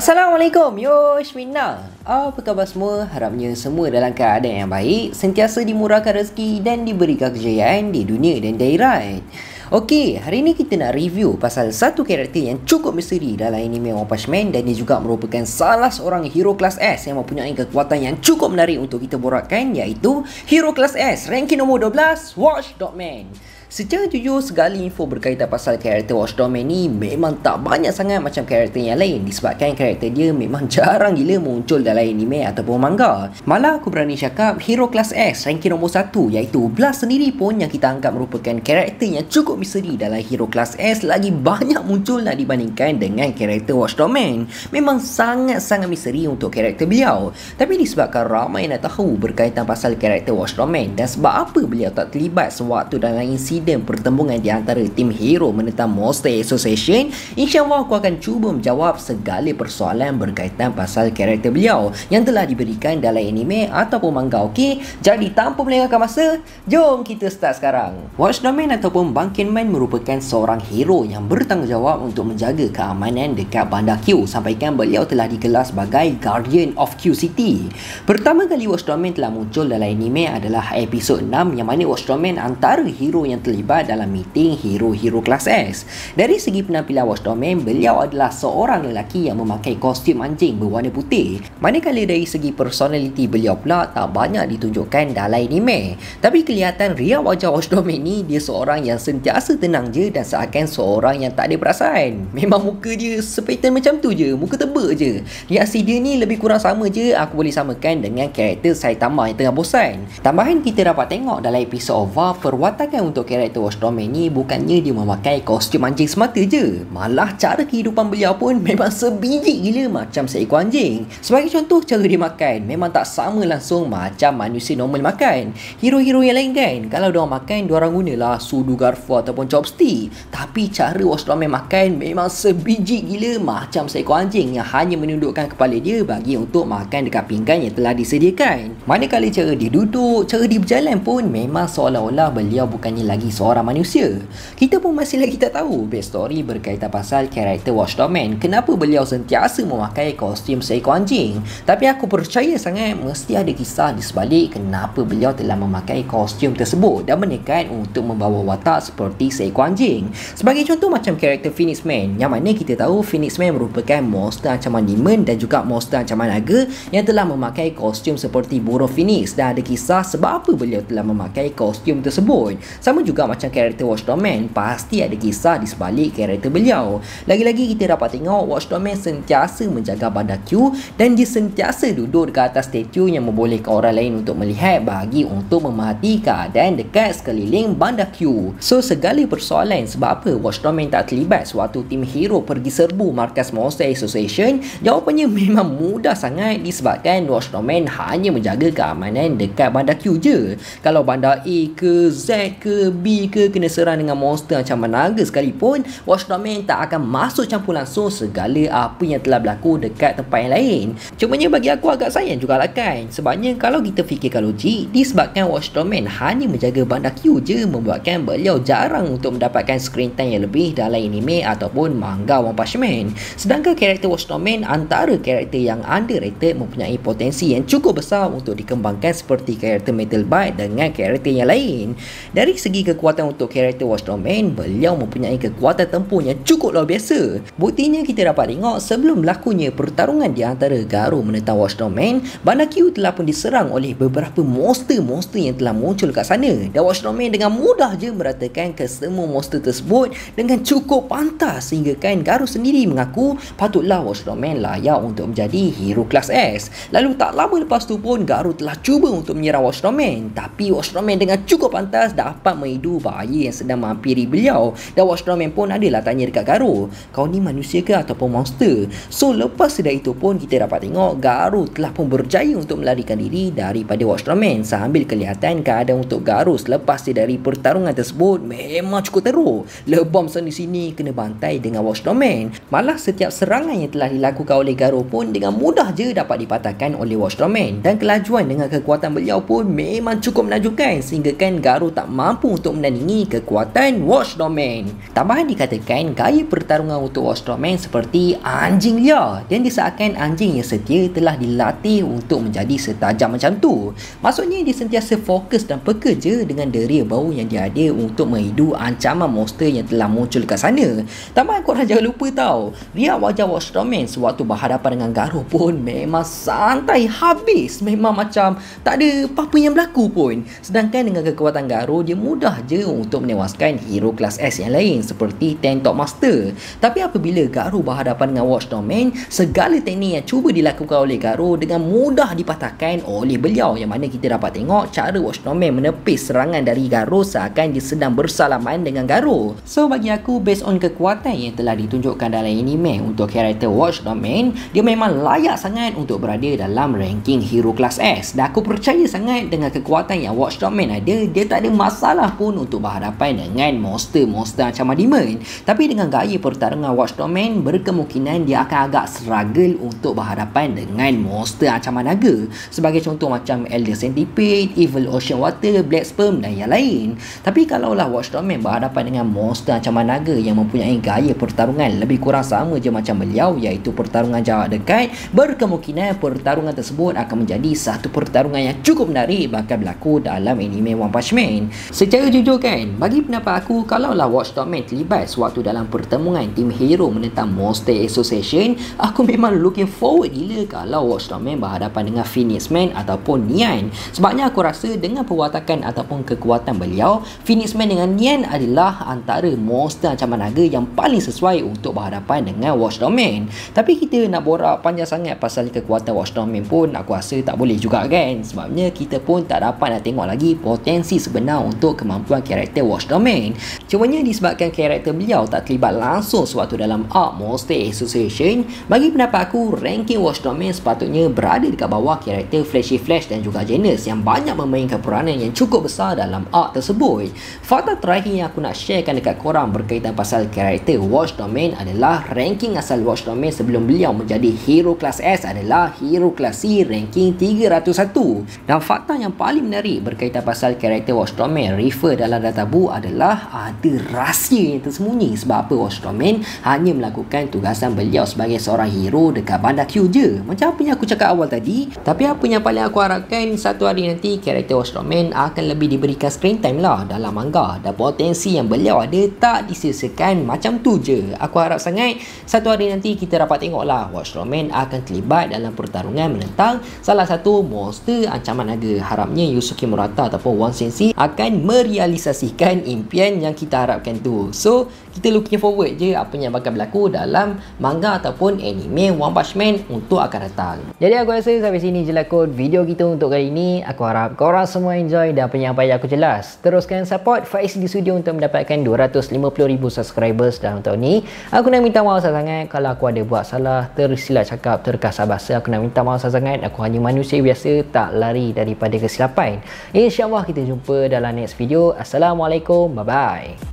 Assalamualaikum, Yoshmina. Apa khabar semua? Harapnya semua dalam keadaan yang baik, sentiasa dimurahkan rezeki dan diberikan kejayaan di dunia dan di akhirat. Okey, hari ini kita nak review pasal satu karakter yang cukup misteri dalam anime One Punch Man, dan dia juga merupakan salah seorang hero kelas S yang mempunyai kekuatan yang cukup menarik untuk kita borakkan, iaitu hero kelas S ranking nombor 12, Watchdog Man. Secara jujur, segala info berkaitan pasal karakter Watchdog Man ni memang tak banyak sangat macam karakter yang lain, disebabkan karakter dia memang jarang gila muncul dalam anime ataupun manga. Malah aku berani cakap hero kelas S ranking nombor 1 iaitu Blast sendiri pun yang kita anggap merupakan karakter yang cukup misteri dalam hero kelas S lagi banyak muncul nak dibandingkan dengan karakter Watchdog Man. Memang sangat-sangat misteri untuk karakter beliau. Tapi disebabkan ramai nak tahu berkaitan pasal karakter Watchdog Man dan sebab apa beliau tak terlibat sewaktu dalam insiden pertembungan di antara tim hero menentang Monster Association, insyaAllah aku akan cuba menjawab segala persoalan berkaitan pasal karakter beliau yang telah diberikan dalam anime ataupun manga. Okey, jadi tanpa melengahkan masa, jom kita start sekarang. Watchdog Man ataupun Bunkin Man merupakan seorang hero yang bertanggungjawab untuk menjaga keamanan dekat bandar Q, sampaikan beliau telah digelar sebagai Guardian of Q City. Pertama kali Watchdog Man telah muncul dalam anime adalah episod 6, yang mana Watchdog Man antara hero yang terlibat dalam meeting hero-hero kelas S. Dari segi penampilan Watchdog Man, beliau adalah seorang lelaki yang memakai kostum anjing berwarna putih. Manakala dari segi personality beliau pula tak banyak ditunjukkan dalam anime. Tapi kelihatan ria wajah Watchdog Man ni, dia seorang yang sentiasa tenang je dan seakan seorang yang tak ada perasaan. Memang muka dia sepattern macam tu je, muka tebak je. Reaksi dia ni lebih kurang sama je aku boleh samakan dengan karakter Saitama yang tengah bosan. Tambahan, kita dapat tengok dalam episod OVA, perwatakan untuk karakter Watchdog Man ni bukannya dia memakai kostum anjing semata je, malah cara kehidupan beliau pun memang sebiji gila macam seekor anjing. Sebagai contoh, cara dia makan memang tak sama langsung macam manusia normal makan. Hero-hero yang lain kan, kalau diorang makan, diorang gunalah sudu, garfu ataupun chopstick. Tapi cara Watchdog Man makan memang sebiji gila macam seekor anjing yang hanya menundukkan kepala dia bagi untuk makan dekat pinggan yang telah disediakan. Manakala cara dia duduk, cara dia berjalan pun memang seolah-olah beliau bukannya lagi seorang manusia. Kita pun masih lagi tak tahu backstory berkaitan pasal karakter Watchdog Man, kenapa beliau sentiasa memakai kostum seekor anjing. Tapi aku percaya sangat mesti ada kisah di sebalik kenapa beliau telah memakai kostum tersebut dan menekan untuk membawa watak seperti seekor anjing. Sebagai contoh macam karakter Phoenix Man, yang mana kita tahu Phoenix Man merupakan monster ancaman demon dan juga monster ancaman naga yang telah memakai kostum seperti burung Phoenix, dan ada kisah sebab apa beliau telah memakai kostum tersebut. Sama juga macam karakter Watchdog Man, pasti ada kisah di sebalik karakter beliau. Lagi-lagi kita dapat tengok Watchdog Man sentiasa menjaga bandar Q dan dia sentiasa duduk dekat atas statue yang membolehkan orang lain untuk melihat bagi untuk memerhati keadaan dekat sekeliling bandar Q. So segala persoalan sebab apa Watchdog Man tak terlibat sewaktu tim hero pergi serbu markas Monster Association, jawapannya memang mudah sangat, disebabkan Watchdog Man hanya menjaga keamanan dekat bandar Q je. Kalau bandar A ke Z ke B ke kena serang dengan monster macam naga sekalipun, Watchdog Man tak akan masuk campur langsung segala apa yang telah berlaku dekat tempat yang lain. Cumanya bagi aku agak sayang jugalah kan, sebabnya kalau kita fikirkan logik, disebabkan Watchdog Man hanya menjaga bandar Q je, membuatkan beliau jarang untuk mendapatkan screen time yang lebih dalam anime ataupun manga One Punch Man. Sedangkan karakter Watchdog Man antara karakter yang underrated, mempunyai potensi yang cukup besar untuk dikembangkan seperti karakter Metal Bite dengan karakter yang lain. Dari segi kekuatan untuk karakter Watchdog Man, beliau mempunyai kekuatan tempur yang cukup luar biasa. Buktinya kita dapat tengok sebelum berlakunya pertarungan di antara Garou menentang Watchdog Man, bandar Q telah pun diserang oleh beberapa monster-monster yang telah muncul kat sana, dan Watchdog Man dengan mudah je meratakan ke semua monster tersebut dengan cukup pantas, sehingga kan Garou sendiri mengaku patutlah Watchdog Man layak untuk menjadi hero kelas S. Lalu tak lama lepas tu pun Garou telah cuba untuk menyerang Watchdog Man, tapi Watchdog Man dengan cukup pantas dapat menghidu bahaya yang sedang menghampiri beliau, dan Watchdog Man pun adalah tanya dekat Garou, kau ni manusia ke ataupun monster? So lepas dari itu pun kita dapat tengok Garou telah pun berjaya untuk melarikan diri daripada Watchdog Man, sambil kelihatan keadaan untuk Garou selepas dari pertarungan tersebut memang cukup teruk. Lebam sana sini kena bantai dengan Watchdog Man. Malah setiap serangan yang telah dilakukan oleh Garou pun dengan mudah je dapat dipatahkan oleh Watchdog Man, dan kelajuan dengan kekuatan beliau pun memang cukup menakjubkan, sehingga kan Garou tak mampu untuk untuk menandingi kekuatan Watchdog Man. Tambahan dikatakan gaya pertarungan untuk Watchdog Man seperti anjing liar dan disahkan anjing yang setia telah dilatih untuk menjadi setajam macam tu. Maksudnya dia sentiasa fokus dan bekerja dengan deria bau yang dia ada untuk menghidu ancaman monster yang telah muncul kat sana. Tambahan korang jangan lupa tau, riak wajah Watchdog Man sewaktu berhadapan dengan Garou pun memang santai habis, memang macam tak ada apa-apa yang berlaku pun. Sedangkan dengan kekuatan Garou, dia mudah je untuk menewaskan hero kelas S yang lain seperti Tank Top Master. Tapi apabila Garou berhadapan dengan Watchdog Man, segala teknik yang cuba dilakukan oleh Garou dengan mudah dipatahkan oleh beliau, yang mana kita dapat tengok cara Watchdog Man menepis serangan dari Garou seakan dia sedang bersalaman dengan Garou. So bagi aku, based on kekuatan yang telah ditunjukkan dalam anime untuk karakter Watchdog Man, dia memang layak sangat untuk berada dalam ranking hero kelas S. Dan aku percaya sangat dengan kekuatan yang Watchdog Man ada, dia tak ada masalah pun untuk berhadapan dengan monster-monster ancaman demon. Tapi dengan gaya pertarungan Watchdog Man, berkemungkinan dia akan agak struggle untuk berhadapan dengan monster ancaman naga. Sebagai contoh macam Elder Centipede, Evil Ocean Water, Black Sperm dan yang lain. Tapi kalaulah Watchdog Man berhadapan dengan monster ancaman naga yang mempunyai gaya pertarungan lebih kurang sama je macam beliau, iaitu pertarungan jarak dekat, berkemungkinan pertarungan tersebut akan menjadi satu pertarungan yang cukup menarik bakal berlaku dalam anime One Punch Man. Secara jujur kan, bagi pendapat aku, kalaulah Watchdog Man terlibat sewaktu dalam pertemuan tim hero menentang Monster Association, aku memang looking forward gila kalau Watchdog Man berhadapan dengan Phoenix Man ataupun Nian. Sebabnya aku rasa dengan perwatakan ataupun kekuatan beliau, Phoenix Man dengan Nian adalah antara monster ancaman naga yang paling sesuai untuk berhadapan dengan Watchdog Man. Tapi kita nak borak panjang sangat pasal kekuatan Watchdog Man pun aku rasa tak boleh juga kan, sebabnya kita pun tak dapat nak tengok lagi potensi sebenar untuk kemampuan karakter Watchdog Man. Cumanya disebabkan karakter beliau tak terlibat langsung sewaktu dalam arc Monster Association, bagi pendapat aku ranking Watchdog Man sepatutnya berada dekat bawah karakter Flashy Flash dan juga Janus yang banyak memainkan peranan yang cukup besar dalam arc tersebut. Fakta terakhir yang aku nak sharekan dekat korang berkaitan pasal karakter Watchdog Man adalah ranking asal Watchdog Man sebelum beliau menjadi hero kelas S adalah hero kelas C ranking 301. Dan fakta yang paling menarik berkaitan pasal karakter Watchdog Man refer dalam databu adalah ada rahsia yang tersembunyi. Sebab apa Watchdog Man hanya melakukan tugasan beliau sebagai seorang hero dekat Bandar Q je, macam apa yang aku cakap awal tadi. Tapi apa yang paling aku harapkan, satu hari nanti karakter Watchdog Man akan lebih diberikan screen time lah dalam manga, dan potensi yang beliau ada tak disia-siakan macam tu je. Aku harap sangat satu hari nanti kita dapat tengok lah Watchdog Man akan terlibat dalam pertarungan menentang salah satu monster ancaman naga. Harapnya Yusuke Murata ataupun One Sensei akan merealisasikan impian yang kita harapkan tu. So kita looking forward je apa yang bakal berlaku dalam manga ataupun anime One Punch Man untuk akan datang. Jadi aku rasa sampai sini je lah kot video kita untuk kali ini. Aku harap korang semua enjoy dan apa yang aku jelas. Teruskan support Faiz di Studio untuk mendapatkan 250,000 subscribers dalam tahun ni. Aku nak minta maaf sangat kalau aku ada buat salah, tersilap cakap, terkasar bahasa. Aku nak minta maaf sangat. Aku hanya manusia biasa, tak lari daripada kesilapan. InsyaAllah kita jumpa dalam next video. Assalamualaikum, bye bye.